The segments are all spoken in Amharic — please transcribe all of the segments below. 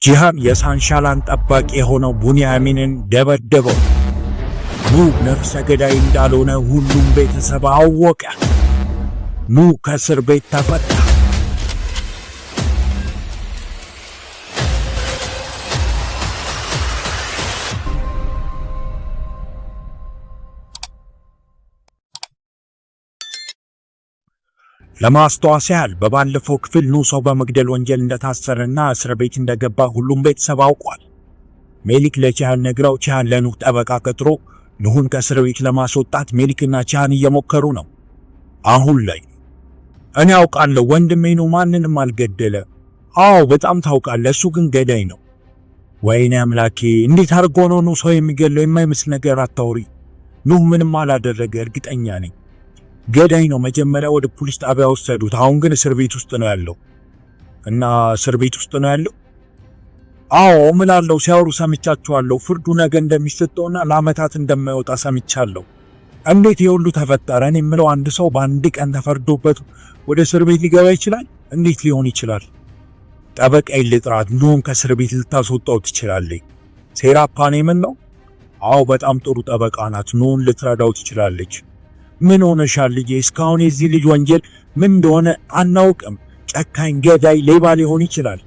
ጂሃን የሳንሻላን ጠባቂ የሆነው ቡንያሚንን ደበደበው። ኑ ነፍሰ ገዳይ እንዳልሆነ ሁሉም ቤተሰብ አወቀ። ኑ ከእስር ቤት ተፈታ። ለማስተዋወስ ያህል በባለፈው ክፍል ኑ ሰው በመግደል ወንጀል እንደታሰረና እስር ቤት እንደገባ ሁሉም ቤተሰብ አውቋል። ሜሊክ ለጂሃን ነግራው ጂሃን ለኑህ ጠበቃ ቀጥሮ ኑህን ከእስር ቤት ለማስወጣት ሜሊክና ጂሃን እየሞከሩ ነው። አሁን ላይ እኔ አውቃለሁ ወንድሜ ነው ማንንም አልገደለ። አዎ በጣም ታውቃለህ፣ እሱ ግን ገዳይ ነው። ወይኔ አምላኬ፣ እንዴት አድርጎ ነው ኑህ ሰው የሚገለው? የማይመስል ነገር አታውሪ። ኑህ ምንም አላደረገ፣ እርግጠኛ ነኝ። ገዳይ ነው። መጀመሪያ ወደ ፖሊስ ጣቢያ ወሰዱት። አሁን ግን እስር ቤት ውስጥ ነው ያለው። እና እስር ቤት ውስጥ ነው ያለው? አዎ እምላለሁ፣ ሲያወሩ ሰምቻቸዋለሁ። ፍርዱ ነገ እንደሚሰጠውና ለዓመታት እንደማይወጣ ሰምቻለሁ። እንዴት የሁሉ ተፈጠረ? እኔ የምለው አንድ ሰው በአንድ ቀን ተፈርዶበት ወደ እስር ቤት ሊገባ ይችላል? እንዴት ሊሆን ይችላል? ጠበቃዬን ልጥራት፣ ኑህን ከእስር ቤት ልታስወጣው ትችላለች። ሴራፓን ምን ነው? አዎ በጣም ጥሩ ጠበቃ ናት። ኑህን ልትረዳው ትችላለች። ምን ሆነሻል ልጄ? እስካሁን የዚህ ልጅ ወንጀል ምን እንደሆነ አናውቅም። ጨካኝ፣ ገዳይ፣ ሌባ ሊሆን ይችላል።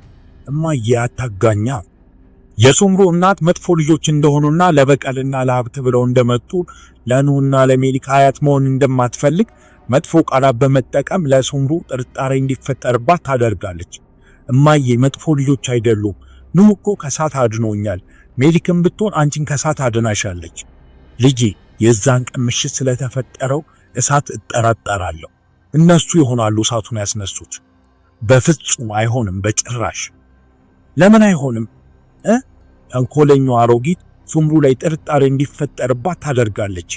እማዬ አታጋኛ። የሱምሩ እናት መጥፎ ልጆች እንደሆኑና ለበቀልና ለሀብት ብለው እንደመጡ ለኑህና ለሜሊክ አያት መሆን እንደማትፈልግ መጥፎ ቃላት በመጠቀም ለሱምሩ ጥርጣሬ እንዲፈጠርባት ታደርጋለች። እማዬ መጥፎ ልጆች አይደሉም። ኑህ እኮ ከሳት አድኖኛል። ሜሊክም ብትሆን አንቺን ከሳት አድናሻለች። ልጄ የዛን ቀን ምሽት ስለተፈጠረው እሳት እጠራጠራለሁ። እነሱ ይሆናሉ እሳቱን ያስነሱት። በፍጹም አይሆንም፣ በጭራሽ። ለምን አይሆንም? ተንኮለኛው አሮጊት ሱምሩ ላይ ጥርጣሬ እንዲፈጠርባት ታደርጋለች።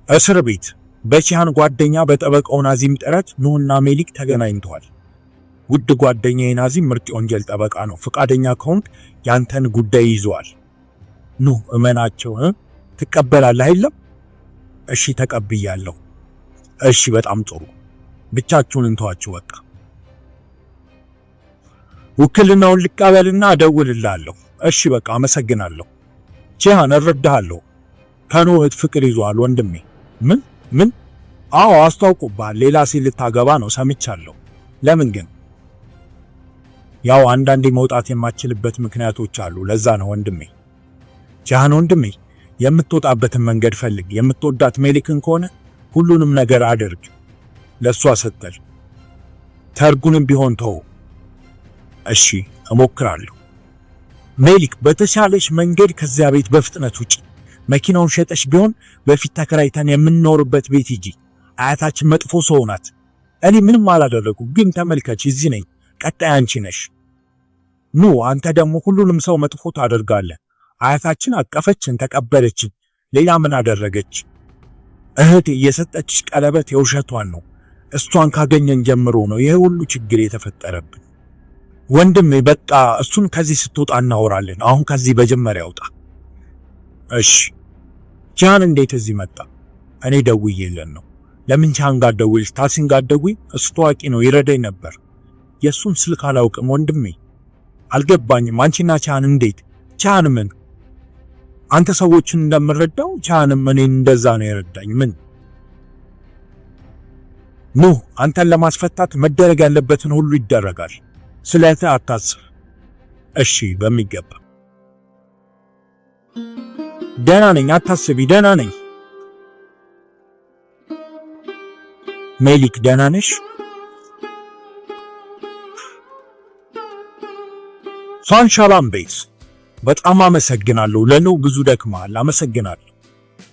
እስር ቤት በጂሃን ጓደኛ በጠበቃው ናዚም ጥረት ኑህና ሜሊክ ተገናኝተዋል። ውድ ጓደኛዬ ናዚም ምርጥ የወንጀል ጠበቃ ነው። ፈቃደኛ ከሆንክ ያንተን ጉዳይ ይዘዋል። ኑህ እመናቸው። ትቀበላለህ አይደለም? እሺ ተቀብያለሁ። እሺ በጣም ጥሩ። ብቻችሁን እንተዋችሁ በቃ። ውክልናውን ልቀበልና እደውልልሃለሁ። እሺ በቃ አመሰግናለሁ። ጂሃን እረዳሃለሁ። ከኑህ ፍቅር ይዟል ወንድሜ። ምን? አዎ አስተዋውቁብሃል። ሌላ ሴት ልታገባ ነው ሰምቻለሁ። ለምን ግን? ያው አንዳንዴ መውጣት የማትችልበት ምክንያቶች አሉ። ለዛ ነው ወንድሜ። ጂሃን ወንድሜ የምትወጣበትን መንገድ ፈልግ። የምትወዳት ሜሊክን ከሆነ ሁሉንም ነገር አድርግ። ለሷ ስትል ተርጉንም ቢሆን ተው። እሺ እሞክራለሁ። ሜሊክ በተሻለሽ መንገድ ከዚያ ቤት በፍጥነት ውጪ። መኪናውን ሸጠሽ ቢሆን በፊት ተከራይተን የምንኖርበት ቤት ሂጂ። አያታችን መጥፎ ሰው ናት። እኔ ምንም አላደረኩም፣ ግን ተመልከች እዚህ ነኝ። ቀጣይ አንቺ ነሽ። ኑ አንተ ደግሞ ሁሉንም ሰው መጥፎ ታደርጋለህ። አያታችን አቀፈችን፣ ተቀበለችን። ሌላ ምን አደረገች? እህቴ የሰጠችሽ ቀለበት የውሸቷን ነው። እሷን ካገኘን ጀምሮ ነው ይሄ ሁሉ ችግር የተፈጠረብን። ወንድሜ በቃ እሱን ከዚህ ስትወጣ እናወራለን። አሁን ከዚህ በጀመሪያ ያውጣ። እሺ ጂሃን እንዴት እዚህ መጣ? እኔ ደውዬለን ነው። ለምን ጂሃን ጋር ደውልሽ? ታሲን ጋር ደውይ። እሱ ታዋቂ ነው፣ ይረዳኝ ነበር። የሱን ስልክ አላውቅም ወንድሜ። አልገባኝም። አንቺና ጂሃን እንዴት? ጂሃን ምን? አንተ ሰዎችን እንደምረዳው ጂሃንም እኔን እንደዛ ነው የረዳኝ። ምን? ኑህ አንተን ለማስፈታት መደረግ ያለበትን ሁሉ ይደረጋል። ስለዚህ አታስብ። እሺ በሚገባ ደህና ነኝ፣ አታስቢ፣ ደህና ነኝ። ሜሊክ ደህና ነሽ? ሳንሻላም ቤት በጣም አመሰግናለሁ። ለኑህ ብዙ ደክመሃል፣ አመሰግናለሁ።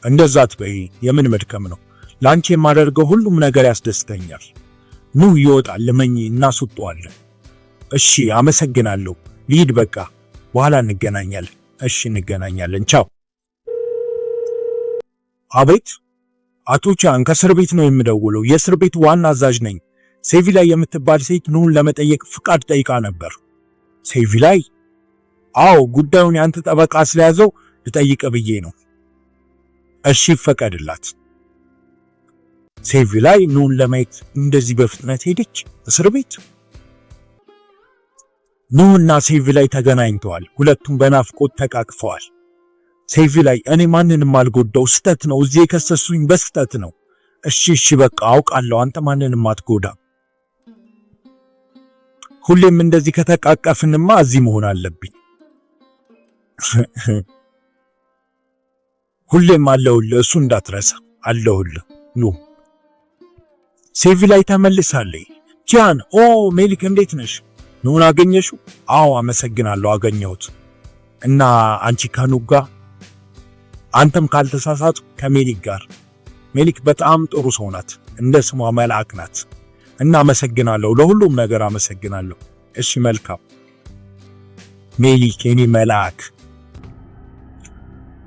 እንደዛ አትበይ፣ የምን መድከም ነው? ላንቺ የማደርገው ሁሉም ነገር ያስደስተኛል። ኑህ ይወጣል፣ ለመኝ እናስወጣዋለን። እሺ አመሰግናለሁ። ልሂድ በቃ፣ በኋላ እንገናኛለን። እሺ እንገናኛለን፣ ቻው። አቤት አቶ ጂሃን፣ ከእስር ቤት ነው የምደውለው። የእስር ቤቱ ዋና አዛዥ ነኝ። ሴቪ ላይ የምትባል ሴት ኑህን ለመጠየቅ ፍቃድ ጠይቃ ነበር። ሴቪ ላይ? አዎ ጉዳዩን ያንተ ጠበቃ ስለያዘው ልጠይቅ ብዬ ነው። እሺ ይፈቀድላት። ሴቪ ላይ ኑህን ለማየት እንደዚህ በፍጥነት ሄደች እስር ቤት? ኑህና ሴቪ ላይ ተገናኝተዋል። ሁለቱም በናፍቆት ተቃቅፈዋል። ሴቪ ላይ እኔ ማንንም አልጎዳው፣ ስተት ነው፣ እዚህ የከሰሱኝ በስተት ነው። እሺ በቃ አውቃለሁ፣ አንተ ማንንም አትጎዳም። ሁሌም እንደዚህ ከተቃቀፍንማ እዚህ መሆን አለብኝ። ሁሌም አለሁልህ፣ እሱ እንዳትረሳ አለሁልህ። ኑ ሴቪ ላይ ተመልሳለች። ጂያን ሜሊክ እንዴት ነሽ? ኑን አገኘሽው? አዎ አመሰግናለሁ፣ አገኘሁት። እና አንቺ ከኑህ ጋር? አንተም ካልተሳሳቱ ከሜሊክ ጋር። ሜሊክ በጣም ጥሩ ሰው ናት፣ እንደ ስሟ መልአክ ናት። እና አመሰግናለሁ፣ ለሁሉም ነገር አመሰግናለሁ። እሺ መልካም ሜሊክ የኔ መልአክ።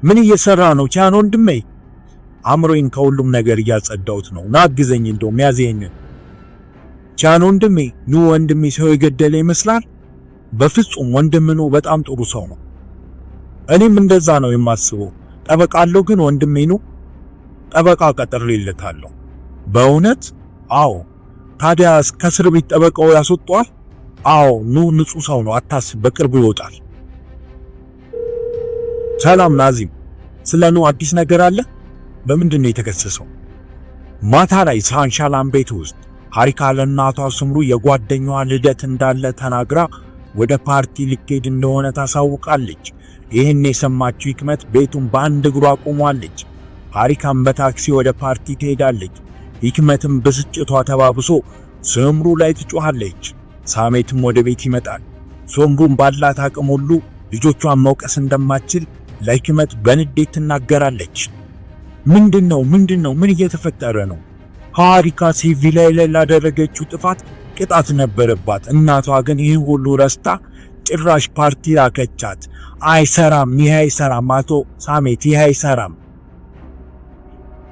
ምን እየሰራ ነው ጂያን ወንድሜ? አእምሮዬን ከሁሉም ነገር እያጸዳሁት ነው። ና አግዘኝ፣ እንደውም ያዘኝ። ጂያን ወንድሜ፣ ኑህ ወንድሜ ሰው የገደለ ይመስላል? በፍጹም ወንድም ኑህ በጣም ጥሩ ሰው ነው። እኔም እንደዛ ነው የማስበው። ጠበቃ አለው ግን ወንድሜ ኑህ? ጠበቃ ቀጥሬለታለሁ። በእውነት? አዎ። ታዲያ ከእስር ቤት ጠበቃው ያስወጣዋል? አዎ። ኑህ ንጹህ ሰው ነው፣ አታስብ፣ በቅርቡ ይወጣል። ሰላም ናዚም፣ ስለ ኑህ አዲስ ነገር አለ? በምንድን ነው የተከሰሰው? ማታ ላይ ሳንሻላም ቤት ውስጥ ሀሪካ ለእናቷ ስምሩ የጓደኛዋ ልደት እንዳለ ተናግራ ወደ ፓርቲ ልትሄድ እንደሆነ ታሳውቃለች። ይህን የሰማችው ህክመት ቤቱን በአንድ እግሯ ቆሟለች። ሀሪካም በታክሲ ወደ ፓርቲ ትሄዳለች። ህክመትም ብስጭቷ ተባብሶ ስምሩ ላይ ትጮኻለች። ሳሜትም ወደ ቤት ይመጣል። ስምሩም ባላት አቅም ሁሉ ልጆቿን መውቀስ እንደማትችል ለህክመት በንዴት ትናገራለች። ምንድነው? ምን እየተፈጠረ ነው? ሀሪካ ሴቪ ላይ ላደረገችው ጥፋት ቅጣት ነበረባት። እናቷ ግን ይህ ሁሉ ረስታ ጭራሽ ፓርቲ ላከቻት። አይሰራም፣ ይሄ አይሰራም። አቶ ሳሜት ይሄ አይሰራም።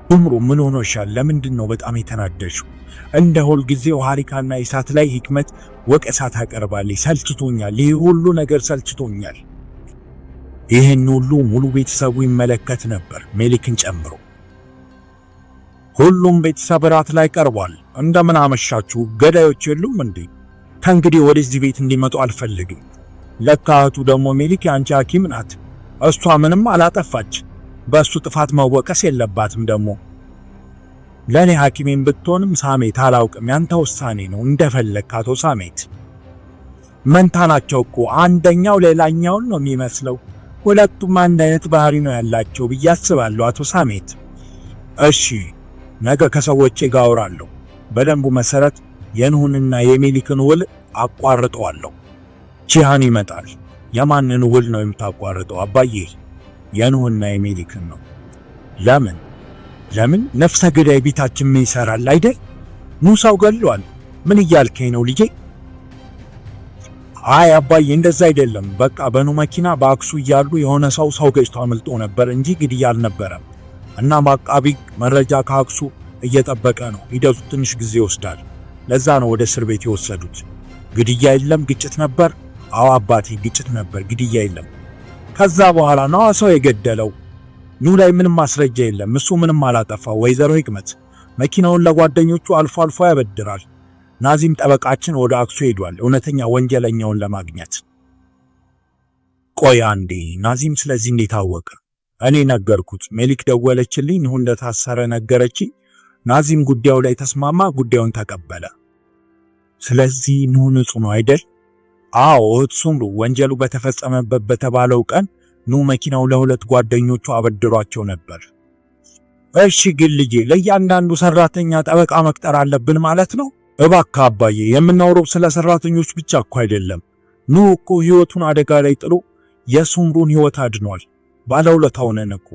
ስምሩ ምን ሆኖሻል? ለምንድን ነው በጣም የተናደሽው? እንደ ሁል ጊዜው ሀሪካና ኢሳት ላይ ህክመት ወቀሳ ታቀርባለች። ሰልችቶኛል፣ ይህ ሁሉ ነገር ሰልችቶኛል። ይህን ሁሉ ሙሉ ቤተሰቡ ይመለከት ነበር፣ ሜሊክን ጨምሮ። ሁሉም ቤተሰብ ራት ላይ ቀርቧል። እንደምን አመሻችሁ? ገዳዮች የሉም እንዴ? ከእንግዲህ ወደዚህ ቤት እንዲመጡ አልፈልግም። ለካ እህቱ ደግሞ ሜሊክ የአንቺ ሐኪም ናት። እሷ ምንም አላጠፋች። በእሱ ጥፋት መወቀስ የለባትም። ደግሞ ለእኔ ሐኪሜን ብትሆንም ሳሜት አላውቅም፣ ያንተ ውሳኔ ነው። እንደፈለግ አቶ ሳሜት። መንታ ናቸው እኮ አንደኛው ሌላኛውን ነው የሚመስለው። ሁለቱም አንድ አይነት ባህሪ ነው ያላቸው ብዬ አስባለሁ አቶ ሳሜት። እሺ ነገ ከሰዎቼ ጋር አወራለሁ። በደንቡ መሰረት የኑህንና የሜሊክን ውል አቋርጠዋለሁ። ጂያን ይመጣል። የማንን ውል ነው የምታቋርጠው አባዬ? የኑህና የሜሊክን ነው። ለምን? ነፍሰ ገዳይ ቤታችን ምን ይሰራል አይደል? ኑህ ሰው ገሏል። ምን እያልከኝ ነው ልጄ? አይ አባዬ እንደዛ አይደለም። በቃ በኑህ መኪና በአክሱ እያሉ የሆነ ሰው ገጭቶ አምልጦ ነበር እንጂ ግድያ አልነበረም። እና አቃቢ መረጃ ከአክሱ እየጠበቀ ነው። ሂደቱ ትንሽ ጊዜ ይወስዳል። ለዛ ነው ወደ እስር ቤት የወሰዱት። ግድያ የለም፣ ግጭት ነበር። አዎ አባቴ ግጭት ነበር፣ ግድያ የለም። ከዛ በኋላ ነው ሰው የገደለው። ኑህ ላይ ምንም ማስረጃ የለም። እሱ ምንም አላጠፋው። ወይዘሮ ህክመት መኪናውን ለጓደኞቹ አልፎ አልፎ ያበድራል። ናዚም ጠበቃችን ወደ አክሱ ሄዷል፣ እውነተኛ ወንጀለኛውን ለማግኘት። ቆይ አንዴ፣ ናዚም ስለዚህ እንዴት አወቀ? እኔ ነገርኩት። ሜሊክ ደወለችልኝ፣ ኑህ እንደታሰረ ነገረችኝ። ናዚም ጉዳዩ ላይ ተስማማ፣ ጉዳዩን ተቀበለ። ስለዚህ ኑህ ንጹህ ነው አይደል? አዎ። እህት ስምሩ ወንጀሉ በተፈጸመበት በተባለው ቀን ኑህ መኪናው ለሁለት ጓደኞቹ አበድሯቸው ነበር። እሺ ግን ልጄ ለእያንዳንዱ ሰራተኛ ጠበቃ መቅጠር አለብን ማለት ነው? እባክህ አባዬ፣ የምናወራው ስለ ሰራተኞች ብቻ እኮ አይደለም። ኑህ እኮ ህይወቱን አደጋ ላይ ጥሎ የስምሩን ህይወት አድኗል። ባለውለታው ነን እኮ።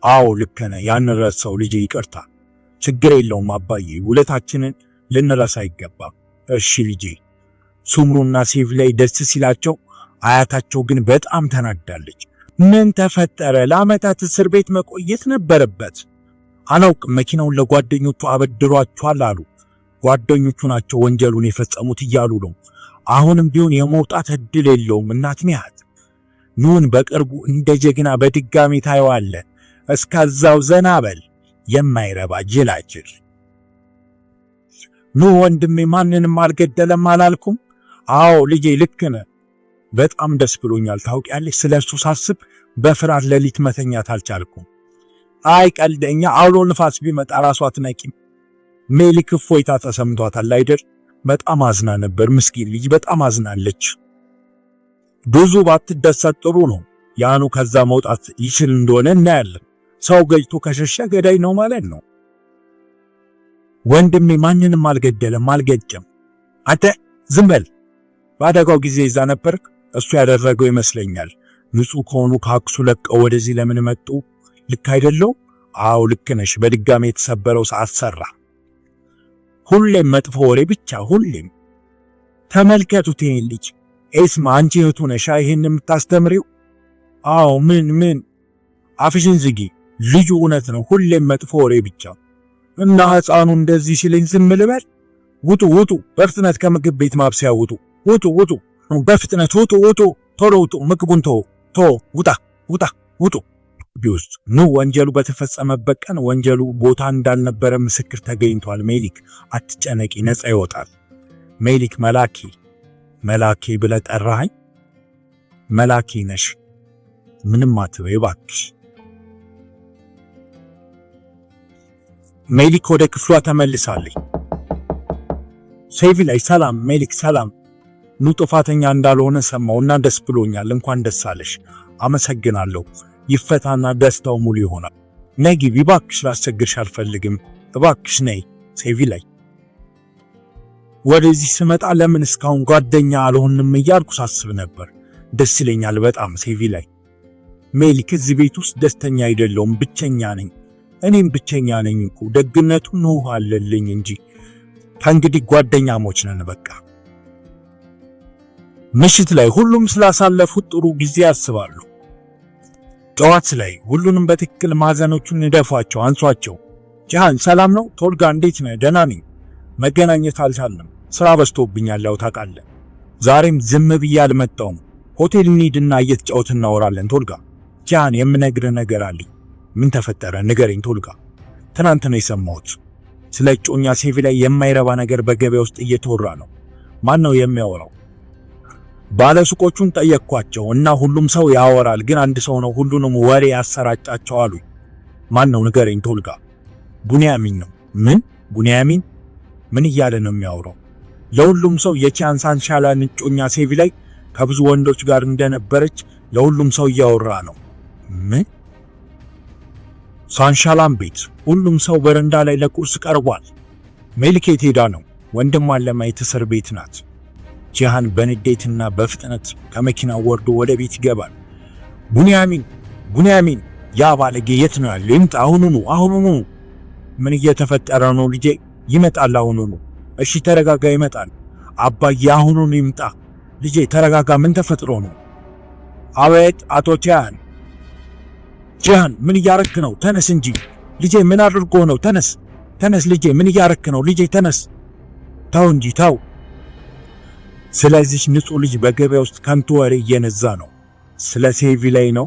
አዎ ልክ ነህ። ያን ረሳው ልጄ፣ ይቅርታ። ችግር የለውም አባዬ፣ ውለታችንን ልንረሳ አይገባም። እሺ ልጄ። ስምሩና ሴቪ ላይ ደስ ሲላቸው፣ አያታቸው ግን በጣም ተናዳለች። ምን ተፈጠረ? ለዓመታት እስር ቤት መቆየት ነበረበት። አላውቅም፣ መኪናውን ለጓደኞቹ አበድሯቸዋል አሉ። ጓደኞቹ ናቸው ወንጀሉን የፈጸሙት እያሉ ነው። አሁንም ቢሆን የመውጣት እድል የለውም። እናት ሚያት ኑህን በቅርቡ እንደ ጀግና በድጋሚ ታየዋለህ። እስከዛው ዘና በል የማይረባ ጅላጅል። ኑህ ወንድሜ ማንንም አልገደለም አላልኩም? አዎ ልጄ ልክ ነህ። በጣም ደስ ብሎኛል። ታውቂያለሽ ስለሱ ሳስብ በፍርሃት ሌሊት መተኛት አልቻልኩም። አይ ቀልደኛ፣ አውሎ ንፋስ ቢመጣ ራሷ አትነቂም። ሜሊክ እፎይታ ተሰምቷታል አይደል? በጣም አዝና ነበር። ምስኪን ልጅ በጣም አዝናለች። ብዙ ባትደሰት ጥሩ ነው። ያኑ ከዛ መውጣት ይችል እንደሆነ እናያለን። ሰው ገጭቶ ከሸሸ ገዳይ ነው ማለት ነው። ወንድሜ ማንንም አልገደለም፣ አልገጨም። አንተ ዝም በል። በአደጋው ጊዜ ይዛ ነበርክ? እሱ ያደረገው ይመስለኛል። ንጹህ ከሆኑ ከአክሱ ለቀው ወደዚህ ለምን መጡ? ልክ አይደለው? አዎ ልክ ነሽ። በድጋሚ የተሰበረው ሰዓት ሰራ። ሁሌም መጥፎ ወሬ ብቻ፣ ሁሌም። ተመልከቱት ይሄን ልጅ። ኤስማ አንቺ እህቱ ነሽ ይሄን የምታስተምሪው? አዎ ምን አፍሽን ዝጊ። ልጁ እውነት ነው፣ ሁሌም መጥፎ ወሬ ብቻ። እና ሕፃኑ እንደዚህ ሲለኝ ዝም ልበል? ውጡ ውጡ፣ በፍጥነት ከምግብ ቤት ማብሰያ ውጡ፣ ውጡ ውጡ፣ በፍጥነት ውጡ ውጡ፣ ቶሎ ውጡ፣ ምግቡን ውጣ ውጣ ውጡ። ቢውስጥ ወንጀሉ በተፈጸመበት ቀን ወንጀሉ ቦታ እንዳልነበረ ምስክር ተገኝቷል። ሜሊክ አትጨነቂ፣ ነፃ ይወጣል። ሜሊክ መላኬ ብለህ ጠራኸኝ? መላኬ ነሽ፣ ምንም አትበይ እባክሽ። ሜሊክ ወደ ክፍሏ ተመልሳለች። ሴቪ ላይ ሰላም ሜሊክ፣ ሰላም። ጥፋተኛ እንዳልሆነ ሰማውና ደስ ብሎኛል። እንኳን ደስ አለሽ። አመሰግናለሁ። ይፈታና ደስታው ሙሉ ይሆናል። ነይ ግቢ እባክሽ፣ ላስቸግርሽ አልፈልግም። እባክሽ ነይ። ሴቪ ላይ ወደዚህ ስመጣ ለምን እስካሁን ጓደኛ አልሆንም እያልኩ ሳስብ ነበር። ደስ ይለኛል በጣም ሴቪ ላይ። ሜሊክ እዚህ ቤት ውስጥ ደስተኛ አይደለሁም፣ ብቸኛ ነኝ። እኔም ብቸኛ ነኝ እኮ። ደግነቱ ነው አለልኝ እንጂ ከእንግዲህ ጓደኛሞች ነን በቃ። ምሽት ላይ ሁሉም ስላሳለፉት ጥሩ ጊዜ ያስባሉ። ጠዋት ላይ ሁሉንም በትክክል ማዘኖቹን ንደፏቸው፣ አንሷቸው። ጂሃን ሰላም ነው? ቶልጋ እንዴት ነህ? ደህና ነኝ። መገናኘት አልቻልንም፣ ስራ በዝቶብኛል ያው ታውቃለህ። ዛሬም ዝም ብዬ አልመጣሁም። ሆቴል እንሂድና እየተጫወትን እናወራለን። ቶልጋ ጂሃን የምነግርህ ነገር አለኝ። ምን ተፈጠረ? ንገረኝ ቶልጋ። ትናንት ነው የሰማሁት ስለ እጮኛ ሴቪ ላይ የማይረባ ነገር በገበያ ውስጥ እየተወራ ነው። ማን ነው የሚያወራው? ባለሱቆቹን ጠየቅኳቸው እና ሁሉም ሰው ያወራል፣ ግን አንድ ሰው ነው ሁሉንም ወሬ ያሰራጫቸው አሉኝ። ማን ነው ንገረኝ ቶልጋ። ቡንያሚን ነው። ምን ቡንያሚን? ምን እያለ ነው የሚያወራው? ለሁሉም ሰው የቺያን ሳንሻላን እጮኛ ሴቪ ላይ ከብዙ ወንዶች ጋር እንደነበረች ለሁሉም ሰው እያወራ ነው። ምን? ሳንሻላን ቤት ሁሉም ሰው በረንዳ ላይ ለቁርስ ቀርቧል። ሜሊኬት ሄዳ ነው ወንድሟን ለማየት እስር ቤት ናት። ጂሃን በንዴትና በፍጥነት ከመኪናው ወርዶ ወደ ቤት ይገባል። ቡንያሚን ያ ባለጌ የት ነው ያለው? ይምጣ አሁኑኑ። ምን እየተፈጠረ ነው ልጄ? ይመጣል አሁኑኑ። እሺ ተረጋጋ፣ ይመጣል። አባዬ አሁኑኑ ይምጣ። ልጄ ተረጋጋ፣ ምን ተፈጥሮ ነው? አቤት አቶ ጂሃን ምን እያረክ ነው? ተነስ እንጂ ልጄ፣ ምን አድርጎ ነው? ተነስ ልጄ፣ ምን እያረክ ነው? ልጄ ተነስ። ተው እንጂ ተው። ስለዚህ ንጹህ ልጅ በገበያ ውስጥ ከንቱ ወሬ እየነዛ ነው። ስለ ሴቪ ላይ ነው?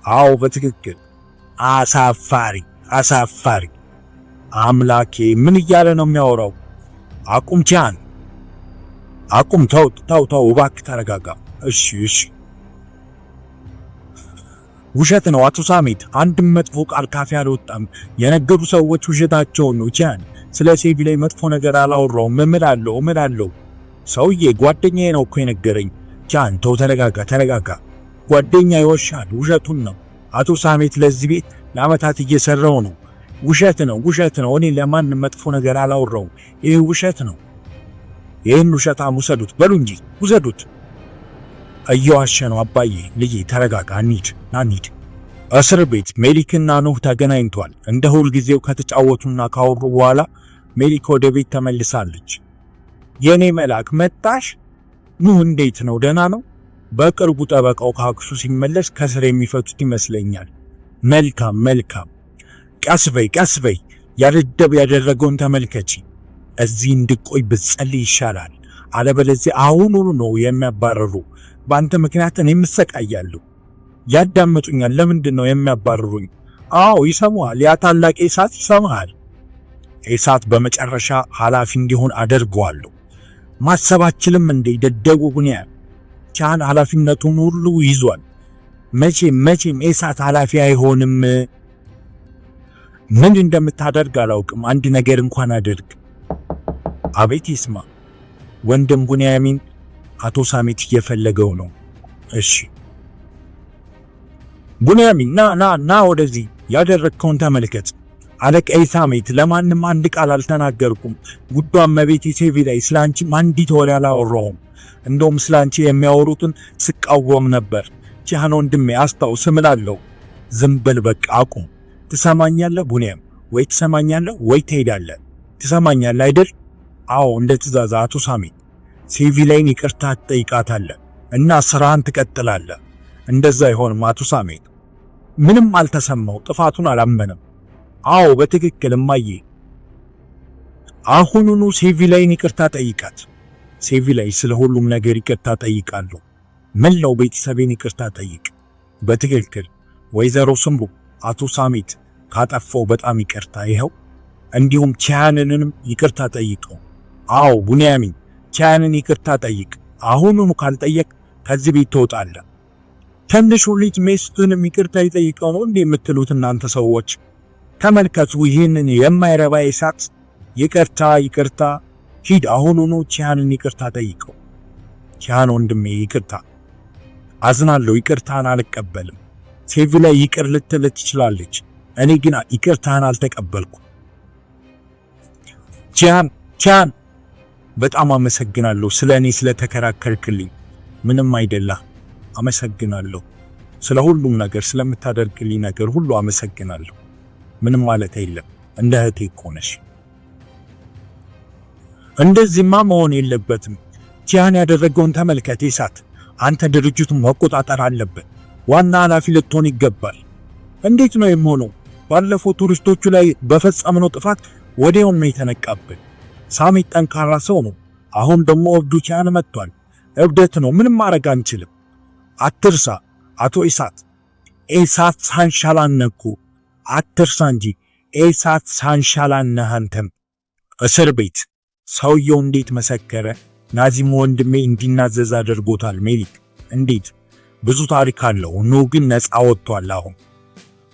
አዎ በትክክል። አሳፋሪ። አምላኬ ምን እያለ ነው የሚያወራው? አቁም ጂሃን፣ አቁም። ተው እባክህ ተረጋጋ። እሺ ውሸት ነው አቶ ሳሜት። አንድም መጥፎ ቃል ካፌ አልወጣም። የነገሩ ሰዎች ውሸታቸውን ነው። ጂሃን ስለ ሴቪ ላይ መጥፎ ነገር አላወራውም። እምላለሁ። ሰውዬ ጓደኛዬ ነው እኮ የነገረኝ። ጂሃን ተው፣ ተረጋጋ። ጓደኛ ይወሻል፣ ውሸቱን ነው። አቶ ሳሜት ለዚህ ቤት ለዓመታት እየሰራው ነው። ውሸት ነው። እኔ ለማንም መጥፎ ነገር አላወራውም። ይህ ውሸት ነው። ይህን ውሸታም ውሰዱት፣ በሉ እንጂ ውሰዱት። እየዋሸ ነው አባዬ። ልጄ ተረጋጋ፣ እንሂድ። እስር ቤት ሜሊክና ኑህ ተገናኝቷል። እንደ ሁል ጊዜው ከተጫወቱና ካወሩ በኋላ ሜሊክ ወደ ቤት ተመልሳለች። የኔ መልአክ መጣሽ? ኑህ እንዴት ነው? ደህና ነው? በቅርቡ ጠበቃው ከአክሱ ሲመለስ ከስር የሚፈቱት ይመስለኛል። መልካም። ቀስ በይ። ያደደብ ያደረገውን ተመልከቺ። እዚህ እንድቆይ ብትጸልይ ይሻላል። አለበለዚያ አሁኑኑ ነው የሚያባረሩ። በአንተ ምክንያት እኔ እሰቃያለሁ። ያዳምጡኛል። ለምንድን ነው የሚያባርሩኝ? አዎ ይሰማሃል። ያ ታላቅ ኤሳት ይሰማሃል። ኤሳት በመጨረሻ ኃላፊ እንዲሆን አደርገዋለሁ። ማሰባችንም እንደ ደደቡ ቡንያም ቻን ኃላፊነቱን ሁሉ ይዟል። መቼም ኢሳት ኃላፊ አይሆንም። ምን እንደምታደርግ አላውቅም። አንድ ነገር እንኳን አድርግ። አቤት ይስማ። ወንድም ቡንያሚን አቶ ሳሚት እየፈለገው ነው። እሺ ቡንያሚን ና ወደዚህ። ያደረግከውን ተመልከት። አለቃዬ ሳሚት ለማንም አንድ ቃል አልተናገርኩም። ጉዷን መቤት ሴቪ ላይ ስላንቺ አንዲት ወሬ አላወራሁም። እንደውም ስላንቺ የሚያወሩትን ስቃወም ነበር። ቻን ወንድሜ አስታውስ እምላለሁ። ዝም በል በቃ አቁም። ትሰማኛለህ ቡንያም? ወይ ትሰማኛለህ ወይ ትሄዳለህ። ትሰማኛለህ አይደል? አዎ እንደ ትእዛዝ አቶ ሳሚት። ሴቪ ላይን ይቅርታ ትጠይቃታለህ እና ስራህን ትቀጥላለህ። እንደዛ አይሆንም አቶ ሳሚት። ምንም አልተሰማው፣ ጥፋቱን አላመነም። አዎ በትክክል እማዬ። አሁኑኑ ሴቪ ላይን ይቅርታ ጠይቃት። ሴቪ ላይ ስለ ሁሉም ነገር ይቅርታ ጠይቃለሁ። መላው ቤተሰቤን ይቅርታ ጠይቅ። በትክክል ወይዘሮ ስምሩ፣ አቶ ሳሚት ካጠፋው በጣም ይቅርታ። ይኸው እንዲሁም ቻያንንም ይቅርታ ጠይቀው። አዎ ቡንያሚን ቻያንን ይቅርታ ጠይቅ። አሁኑኑ ካልጠየቅ ከዚህ ቤት ትወጣለህ። ትንሹ ልጅ ሜስቱንም ይቅርታ ይጠይቀው ነው እንዴ የምትሉት እናንተ ሰዎች? ተመልከቱ ይህንን የማይረባ ኢሳት። ይቅርታ። ሂድ አሁኑኑ ቻያንን ይቅርታ ጠይቀው። ቻያን ወንድሜ ይቅርታ። አዝናለሁ፣ ይቅርታን አልቀበልም። ሴቪ ላይ ይቅር ልትል ትችላለች፣ እኔ ግን ይቅርታን አልተቀበልኩም። ቻያን በጣም አመሰግናለሁ ስለ እኔ ስለተከራከርክልኝ። ምንም አይደላ፣ አመሰግናለሁ ስለ ሁሉም ነገር፣ ስለምታደርግልኝ ነገር ሁሉ አመሰግናለሁ። ምንም ማለት አይደለም፣ እንደ እህቴ እኮ ነሽ። እንደዚህማ መሆን የለበትም። ቻያን ያደረገውን ተመልከት ኢሳት። አንተ ድርጅቱን መቆጣጠር አለበት። ዋና ኃላፊ ልትሆን ይገባል። እንዴት ነው የምሆነው? ባለፈው ቱሪስቶቹ ላይ በፈጸምነው ጥፋት ወዲያውኑ ነው የተነቃብን። ሳሚት ጠንካራ ሰው ነው። አሁን ደግሞ እብዱ ቻያን መጥቷል። እብደት ነው፣ ምንም ማድረግ አንችልም። አትርሳ አቶ ኢሳት። ኢሳት ሳንሻላነኩ አትርሳ እንጂ ኢሳት ሳንሻላነህ። አንተም እስር ቤት ሰውየው እንዴት መሰከረ? ናዚም ወንድሜ እንዲናዘዝ አድርጎታል። ሜሊክ እንዴት ብዙ ታሪክ አለው። ኑ ግን ነፃ ወጥቷል። አሁን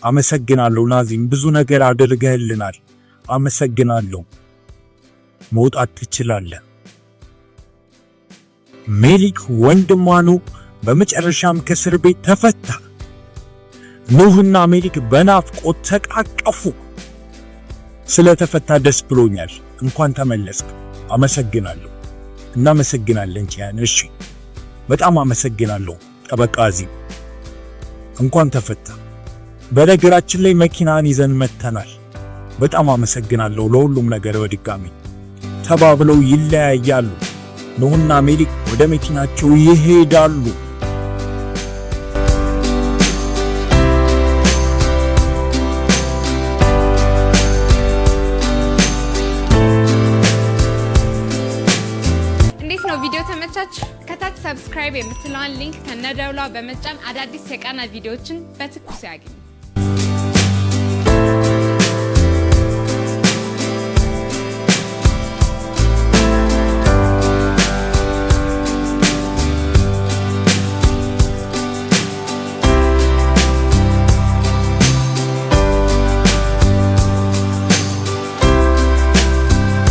አመሰግናለሁ ናዚም፣ ብዙ ነገር አድርገህልናል። አመሰግናለሁ። መውጣት ትችላለህ። ሜሊክ ወንድሟ ኑህ በመጨረሻም ከእስር ቤት ተፈታ። ኑህና ሜሊክ በናፍቆት ተቃቀፉ። ስለተፈታ ደስ ብሎኛል። እንኳን ተመለስክ። አመሰግናለሁ። እናመሰግናለን ቻያን። እሺ በጣም አመሰግናለሁ ጠበቃ አዚም። እንኳን ተፈታ። በነገራችን ላይ መኪናን ይዘን መተናል። በጣም አመሰግናለሁ ለሁሉም ነገር። በድጋሚ ተባብለው ይለያያሉ። ኑህና ሜሊክ ወደ መኪናቸው ይሄዳሉ። ቪዲዮ ተመቻችሁ? ከታች ሰብስክራይብ የምትለዋን ሊንክ ከነደውሏ በመጫን አዳዲስ የቃና ቪዲዮዎችን በትኩስ ያገኙ።